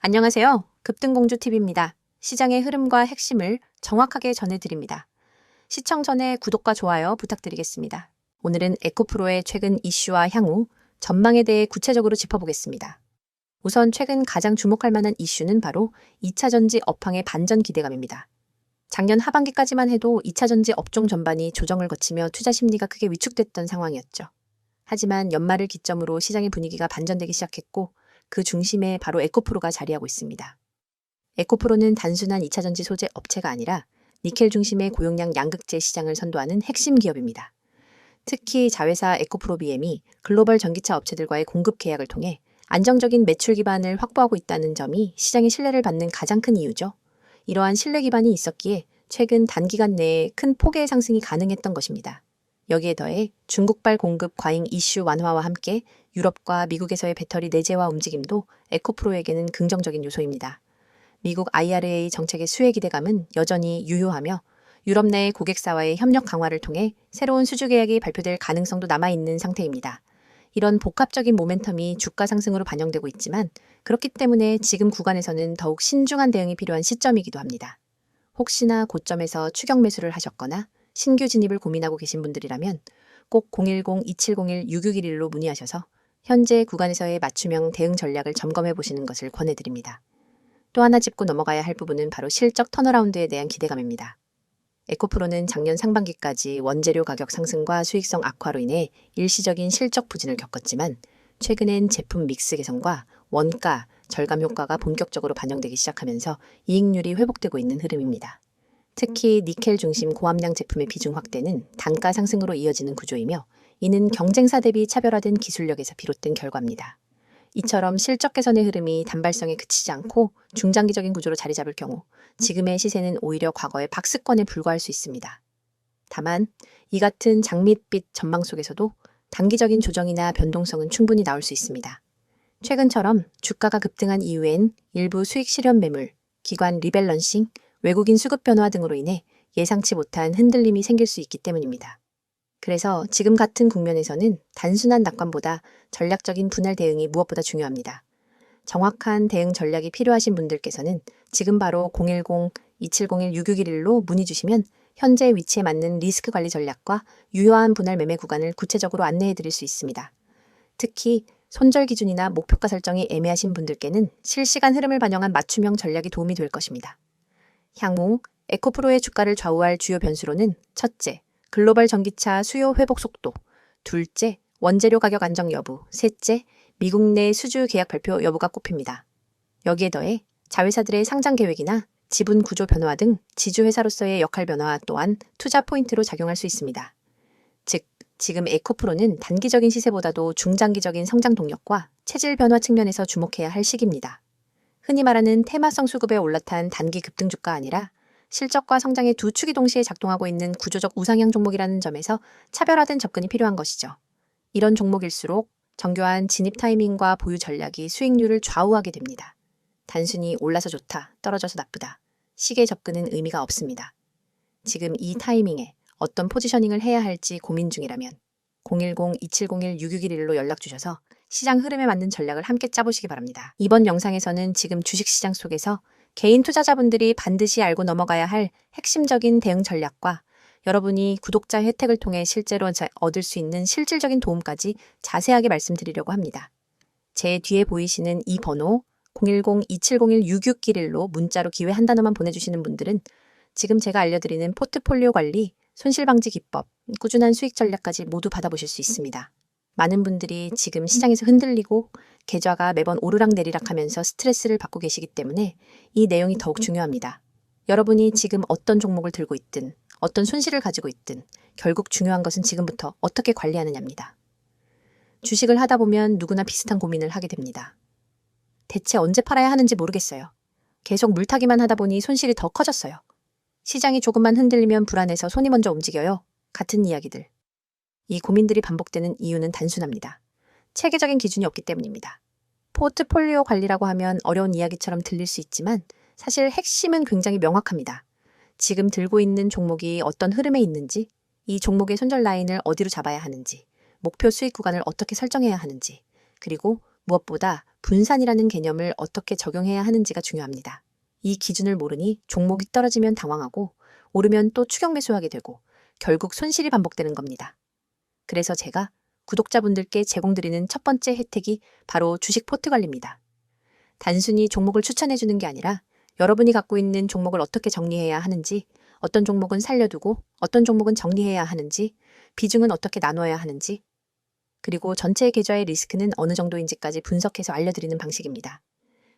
안녕하세요. 급등공주TV입니다. 시장의 흐름과 핵심을 정확하게 전해드립니다. 시청 전에 구독과 좋아요 부탁드리겠습니다. 오늘은 에코프로의 최근 이슈와 향후, 전망에 대해 구체적으로 짚어보겠습니다. 우선 최근 가장 주목할 만한 이슈는 바로 2차전지 업황의 반전 기대감입니다. 작년 하반기까지만 해도 2차전지 업종 전반이 조정을 거치며 투자 심리가 크게 위축됐던 상황이었죠. 하지만 연말을 기점으로 시장의 분위기가 반전되기 시작했고 그 중심에 바로 에코프로가 자리하고 있습니다. 에코프로는 단순한 2차전지 소재 업체가 아니라 니켈 중심의 고용량 양극재 시장을 선도하는 핵심 기업입니다. 특히 자회사 에코프로 BM이 글로벌 전기차 업체들과의 공급 계약을 통해 안정적인 매출 기반을 확보하고 있다는 점이 시장의 신뢰를 받는 가장 큰 이유죠. 이러한 신뢰 기반이 있었기에 최근 단기간 내에 큰 폭의 상승이 가능했던 것입니다. 여기에 더해 중국발 공급 과잉 이슈 완화와 함께 유럽과 미국에서의 배터리 내재화 움직임도 에코프로에게는 긍정적인 요소입니다. 미국 IRA 정책의 수혜 기대감은 여전히 유효하며 유럽 내 고객사와의 협력 강화를 통해 새로운 수주 계약이 발표될 가능성도 남아있는 상태입니다. 이런 복합적인 모멘텀이 주가 상승으로 반영되고 있지만 그렇기 때문에 지금 구간에서는 더욱 신중한 대응이 필요한 시점이기도 합니다. 혹시나 고점에서 추격 매수를 하셨거나 신규 진입을 고민하고 계신 분들이라면 꼭 010-2701-6611로 문의하셔서 현재 구간에서의 맞춤형 대응 전략을 점검해 보시는 것을 권해드립니다. 또 하나 짚고 넘어가야 할 부분은 바로 실적 턴어라운드에 대한 기대감입니다. 에코프로는 작년 상반기까지 원재료 가격 상승과 수익성 악화로 인해 일시적인 실적 부진을 겪었지만 최근엔 제품 믹스 개선과 원가, 절감 효과가 본격적으로 반영되기 시작하면서 이익률이 회복되고 있는 흐름입니다. 특히 니켈 중심 고함량 제품의 비중 확대는 단가 상승으로 이어지는 구조이며 이는 경쟁사 대비 차별화된 기술력에서 비롯된 결과입니다. 이처럼 실적 개선의 흐름이 단발성에 그치지 않고 중장기적인 구조로 자리 잡을 경우 지금의 시세는 오히려 과거의 박스권에 불과할 수 있습니다. 다만 이 같은 장밋빛 전망 속에서도 단기적인 조정이나 변동성은 충분히 나올 수 있습니다. 최근처럼 주가가 급등한 이후엔 일부 수익 실현 매물, 기관 리밸런싱, 외국인 수급 변화 등으로 인해 예상치 못한 흔들림이 생길 수 있기 때문입니다. 그래서 지금 같은 국면에서는 단순한 낙관보다 전략적인 분할 대응이 무엇보다 중요합니다. 정확한 대응 전략이 필요하신 분들께서는 지금 바로 010-2701-6611로 문의 주시면 현재 위치에 맞는 리스크 관리 전략과 유효한 분할 매매 구간을 구체적으로 안내해 드릴 수 있습니다. 특히 손절 기준이나 목표가 설정이 애매하신 분들께는 실시간 흐름을 반영한 맞춤형 전략이 도움이 될 것입니다. 향후 에코프로의 주가를 좌우할 주요 변수로는 첫째, 글로벌 전기차 수요 회복 속도, 둘째, 원재료 가격 안정 여부, 셋째, 미국 내 수주 계약 발표 여부가 꼽힙니다. 여기에 더해 자회사들의 상장 계획이나 지분 구조 변화 등 지주회사로서의 역할 변화 또한 투자 포인트로 작용할 수 있습니다. 즉, 지금 에코프로는 단기적인 시세보다도 중장기적인 성장 동력과 체질 변화 측면에서 주목해야 할 시기입니다. 흔히 말하는 테마성 수급에 올라탄 단기 급등주가 아니라 실적과 성장의 두 축이 동시에 작동하고 있는 구조적 우상향 종목이라는 점에서 차별화된 접근이 필요한 것이죠. 이런 종목일수록 정교한 진입 타이밍과 보유 전략이 수익률을 좌우하게 됩니다. 단순히 올라서 좋다, 떨어져서 나쁘다. 시계 접근은 의미가 없습니다. 지금 이 타이밍에 어떤 포지셔닝을 해야 할지 고민 중이라면 010-2701-6611로 연락 주셔서 시장 흐름에 맞는 전략을 함께 짜보시기 바랍니다. 이번 영상에서는 지금 주식시장 속에서 개인 투자자분들이 반드시 알고 넘어가야 할 핵심적인 대응 전략과 여러분이 구독자 혜택을 통해 실제로 얻을 수 있는 실질적인 도움까지 자세하게 말씀드리려고 합니다. 제 뒤에 보이시는 이 번호 010-2701-6611로 문자로 기회 한 단어만 보내주시는 분들은 지금 제가 알려드리는 포트폴리오 관리, 손실방지 기법, 꾸준한 수익 전략까지 모두 받아보실 수 있습니다. 많은 분들이 지금 시장에서 흔들리고 계좌가 매번 오르락내리락 하면서 스트레스를 받고 계시기 때문에 이 내용이 더욱 중요합니다. 여러분이 지금 어떤 종목을 들고 있든 어떤 손실을 가지고 있든 결국 중요한 것은 지금부터 어떻게 관리하느냐입니다. 주식을 하다 보면 누구나 비슷한 고민을 하게 됩니다. 대체 언제 팔아야 하는지 모르겠어요. 계속 물타기만 하다 보니 손실이 더 커졌어요. 시장이 조금만 흔들리면 불안해서 손이 먼저 움직여요. 같은 이야기들. 이 고민들이 반복되는 이유는 단순합니다. 체계적인 기준이 없기 때문입니다. 포트폴리오 관리라고 하면 어려운 이야기처럼 들릴 수 있지만 사실 핵심은 굉장히 명확합니다. 지금 들고 있는 종목이 어떤 흐름에 있는지, 이 종목의 손절 라인을 어디로 잡아야 하는지, 목표 수익 구간을 어떻게 설정해야 하는지, 그리고 무엇보다 분산이라는 개념을 어떻게 적용해야 하는지가 중요합니다. 이 기준을 모르니 종목이 떨어지면 당황하고 오르면 또 추격 매수하게 되고 결국 손실이 반복되는 겁니다. 그래서 제가 구독자분들께 제공드리는 첫 번째 혜택이 바로 주식 포트 관리입니다. 단순히 종목을 추천해주는 게 아니라 여러분이 갖고 있는 종목을 어떻게 정리해야 하는지, 어떤 종목은 살려두고 어떤 종목은 정리해야 하는지, 비중은 어떻게 나눠야 하는지, 그리고 전체 계좌의 리스크는 어느 정도인지까지 분석해서 알려드리는 방식입니다.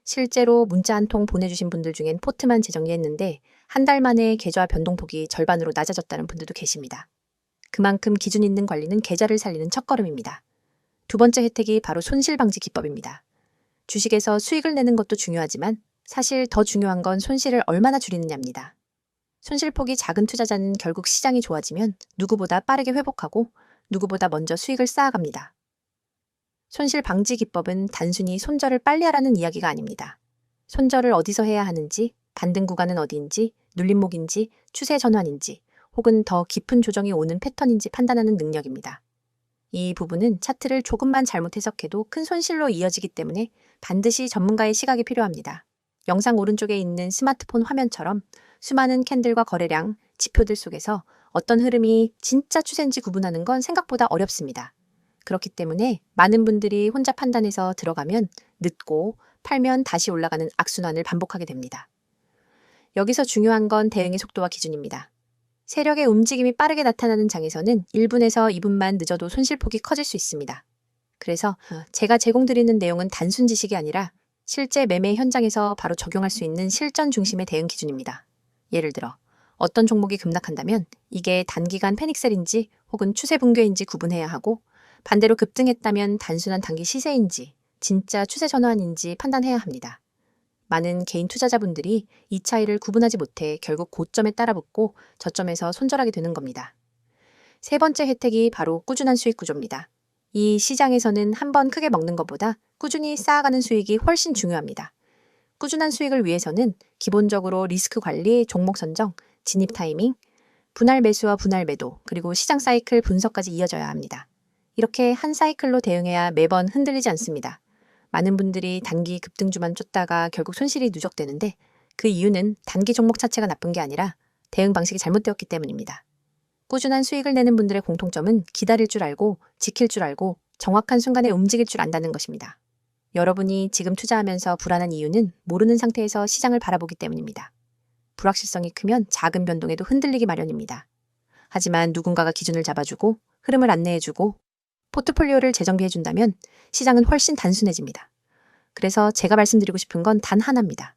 실제로 문자 한 통 보내주신 분들 중엔 포트만 재정리했는데 한 달 만에 계좌 변동폭이 절반으로 낮아졌다는 분들도 계십니다. 그만큼 기준 있는 관리는 계좌를 살리는 첫걸음입니다. 두 번째 혜택이 바로 손실 방지 기법입니다. 주식에서 수익을 내는 것도 중요하지만 사실 더 중요한 건 손실을 얼마나 줄이느냐입니다. 손실폭이 작은 투자자는 결국 시장이 좋아지면 누구보다 빠르게 회복하고 누구보다 먼저 수익을 쌓아갑니다. 손실 방지 기법은 단순히 손절을 빨리 하라는 이야기가 아닙니다. 손절을 어디서 해야 하는지, 반등 구간은 어디인지, 눌림목인지, 추세 전환인지, 혹은 더 깊은 조정이 오는 패턴인지 판단하는 능력입니다. 이 부분은 차트를 조금만 잘못 해석해도 큰 손실로 이어지기 때문에 반드시 전문가의 시각이 필요합니다. 영상 오른쪽에 있는 스마트폰 화면처럼 수많은 캔들과 거래량, 지표들 속에서 어떤 흐름이 진짜 추세인지 구분하는 건 생각보다 어렵습니다. 그렇기 때문에 많은 분들이 혼자 판단해서 들어가면 늦고 팔면 다시 올라가는 악순환을 반복하게 됩니다. 여기서 중요한 건 대응의 속도와 기준입니다. 세력의 움직임이 빠르게 나타나는 장에서는 1분에서 2분만 늦어도 손실폭이 커질 수 있습니다. 그래서 제가 제공드리는 내용은 단순 지식이 아니라 실제 매매 현장에서 바로 적용할 수 있는 실전 중심의 대응 기준입니다. 예를 들어 어떤 종목이 급락한다면 이게 단기간 패닉셀인지 혹은 추세 붕괴인지 구분해야 하고, 반대로 급등했다면 단순한 단기 시세인지 진짜 추세 전환인지 판단해야 합니다. 많은 개인 투자자분들이 이 차이를 구분하지 못해 결국 고점에 따라붙고 저점에서 손절하게 되는 겁니다. 세 번째 혜택이 바로 꾸준한 수익 구조입니다. 이 시장에서는 한 번 크게 먹는 것보다 꾸준히 쌓아가는 수익이 훨씬 중요합니다. 꾸준한 수익을 위해서는 기본적으로 리스크 관리, 종목 선정, 진입 타이밍, 분할 매수와 분할 매도, 그리고 시장 사이클 분석까지 이어져야 합니다. 이렇게 한 사이클로 대응해야 매번 흔들리지 않습니다. 많은 분들이 단기 급등주만 쫓다가 결국 손실이 누적되는데 그 이유는 단기 종목 자체가 나쁜 게 아니라 대응 방식이 잘못되었기 때문입니다. 꾸준한 수익을 내는 분들의 공통점은 기다릴 줄 알고 지킬 줄 알고 정확한 순간에 움직일 줄 안다는 것입니다. 여러분이 지금 투자하면서 불안한 이유는 모르는 상태에서 시장을 바라보기 때문입니다. 불확실성이 크면 작은 변동에도 흔들리기 마련입니다. 하지만 누군가가 기준을 잡아주고 흐름을 안내해주고 포트폴리오를 재정비해준다면 시장은 훨씬 단순해집니다. 그래서 제가 말씀드리고 싶은 건 단 하나입니다.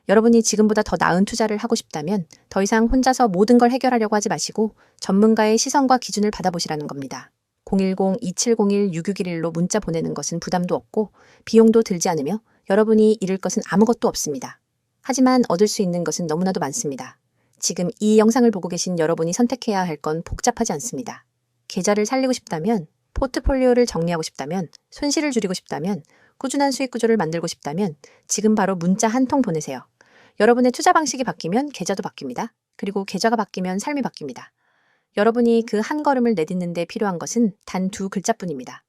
여러분이 지금보다 더 나은 투자를 하고 싶다면 더 이상 혼자서 모든 걸 해결하려고 하지 마시고 전문가의 시선과 기준을 받아보시라는 겁니다. 010-2701-6611로 문자 보내는 것은 부담도 없고 비용도 들지 않으며 여러분이 잃을 것은 아무것도 없습니다. 하지만 얻을 수 있는 것은 너무나도 많습니다. 지금 이 영상을 보고 계신 여러분이 선택해야 할 건 복잡하지 않습니다. 계좌를 살리고 싶다면, 포트폴리오를 정리하고 싶다면, 손실을 줄이고 싶다면, 꾸준한 수익 구조를 만들고 싶다면 지금 바로 문자 한 통 보내세요. 여러분의 투자 방식이 바뀌면 계좌도 바뀝니다. 그리고 계좌가 바뀌면 삶이 바뀝니다. 여러분이 그 한 걸음을 내딛는 데 필요한 것은 단 두 글자뿐입니다.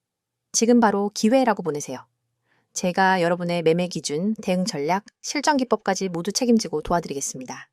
지금 바로 기회라고 보내세요. 제가 여러분의 매매 기준, 대응 전략, 실전 기법까지 모두 책임지고 도와드리겠습니다.